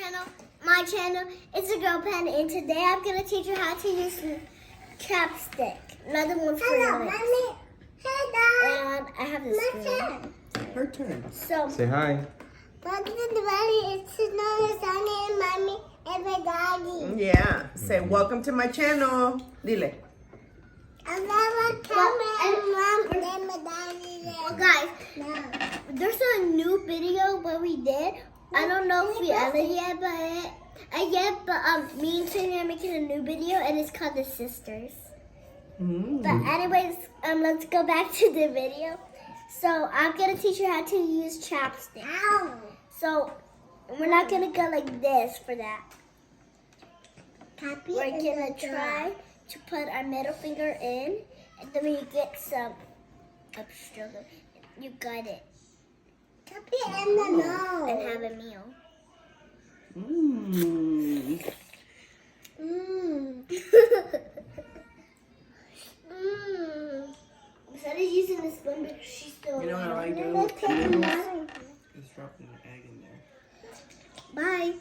channel, my channel. It's a girl pen, and today I'm gonna teach you how to use chopstick. Another one for your lips. And I have this spoon. Her turn. So say hi. welcome to the valley. It's another Sunny and Mommy and my daddy. Yeah. Say welcome to my channel. Dile. I'm not coming, Mom and my daddy. Well, guys, there's a new video where we did. I don't know if we edited yet, but me and Tony are making a new video, and it's called The Sisters. But anyways, let's go back to the video. So I'm gonna teach you how to use chopsticks. So we're not gonna go like this for that. We're gonna try to put our middle finger in, and then when you get some struggle, you got it. Tap it in the nose and have a meal. Instead of using the spoon, because she's still. You know what I like doing? Let's take mine. Just dropping an egg in there. Bye.